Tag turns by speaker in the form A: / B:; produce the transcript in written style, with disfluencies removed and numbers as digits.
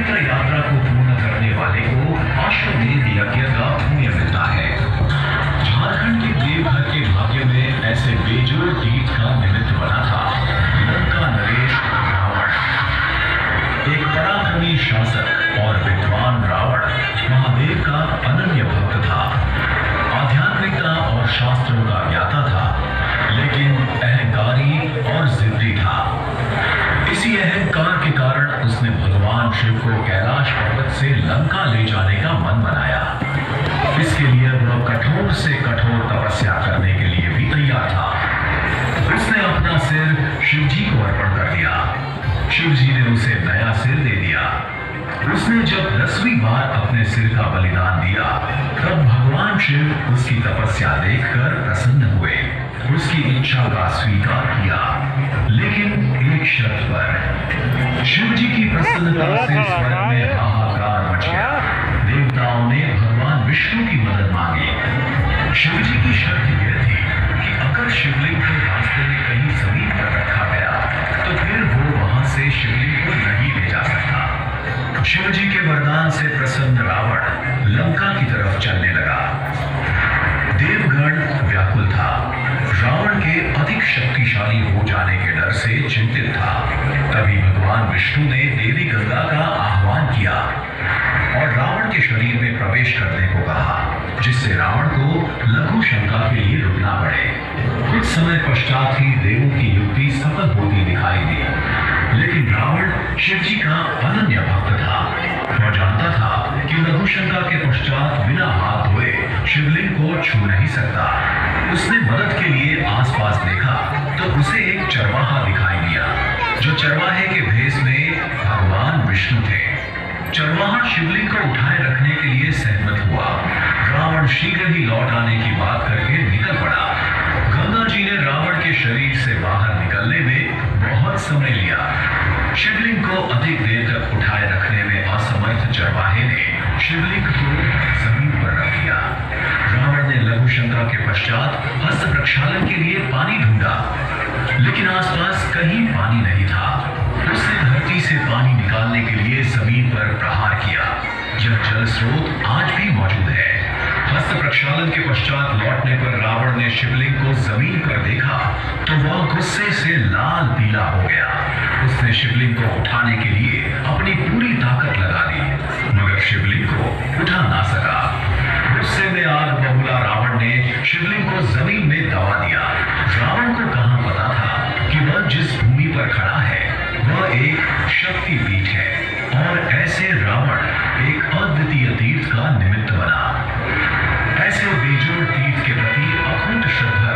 A: पवित्र यात्रा को पूर्ण करने वाले को अश्वमेध यज्ञ का पुण्य मिलता है। झारखंड के देवघर के भाग्य में ऐसे बेजोड़ तीर्थ का निमित्त बना था लंका नरेश रावण। एक पराक्रमी शासक और विद्वान रावण महादेव का अनन्य भक्त था, आध्यात्मिकता और शास्त्रों का ज्ञाता था, लेकिन अहंकारी और जिद्दी था। इसी अहंकार के कारण उसने भगवान शिव को कैलाश पर्वत से लंका ले जाने का मन बनाया। इसके लिए वह कठोर से कठोर तपस्या करने के लिए भी तैयार था। उसने अपना सिर शिव जी को अर्पण कर दिया। शिव जी ने उसे नया सिर दे दिया। उसने जब 10वीं बार अपने सिर का बलिदान दिया, तब भगवान शिव उसकी तपस्या देखकर प्रसन्न हुए, उसकी इच्छा का स्वीकार किया, लेकिन एक शर्त पर। शिव जी की प्रसन्नता से स्वर्ग में हाहाकार मच गया। देवताओं ने भगवान विष्णु की मदद मांगी। शिव जी की शर्त यह थी कि अगर शिवलिंग को रास्ते में कहीं जमीन पर रखा गया, तो फिर वो वहां से शिवलिंग को नहीं ले जा सकता। शिव जी के वरदान से प्रसन्न रावण लंका की तरफ चलने लगा। देवगण व्याकुल था। रावण के अधिक शक्तिशाली हो जाने के डर से चिंतित था। तभी भगवान विष्णु ने देवी गंगा का आह्वान किया और रावण के शरीर में प्रवेश करने को कहा, जिससे रावण को लघु शंका के लिए रुकना पड़े। कुछ समय पश्चात ही देवों की युक्ति सफल होती दिखाई दी, लेकिन रावण शिव जी का अनन्य भक्त था। वह जानता था कि लघु शंका के पश्चात बिना हाथ धोए शिवलिंग को छू नहीं सकता। उसने मदद के लिए आसपास देखा तो उसे एक चरवाहा दिखाई दिया, जो चरवाहे के भेष में भगवान विष्णु थे। चरवाहा शिवलिंग को उठाए रखने के लिए सहमत हुआ। रावण शीघ्र ही लौट आने की बात करके निकल पड़ा। गंगा जी ने रावण के शरीर से बाहर निकलने में बहुत समय लिया। शिवलिंग को अधिक देर तक उठाए रखने में असमर्थ चरवाहे ने शिवलिंग को जमीन पर रख दिया। रावण ने लघु शंका के पश्चात हस्त प्रक्षालन के लिए पानी ढूंढा, लेकिन आसपास कहीं पानी नहीं था। उसने धरती से पानी निकालने के लिए जमीन पर प्रहार किया। यह जल स्रोत आज भी मौजूद है। हस्त प्रक्षालन के पश्चात लौटने पर रावण ने शिवलिंग को जमीन पर देखा तो वह गुस्से से लाल पीला हो गया। उसने शिवलिंग को उठाने के लिए अपनी पूरी ताकत लगा दी, मगर शिवलिंग को उठा ना सका। गुस्से में आग बबूला रावण ने शिवलिंग को जमीन में दबा दिया। रावण को कहां पता था कि वह जिस भूमि पर खड़ा है वह एक शक्तिपीठ है, और ऐसे रावण एक अद्वितीय तीर्थ का निमित्त बना। ऐसे बेजोड़ तीर्थ के प्रति अखंड श्रद्धा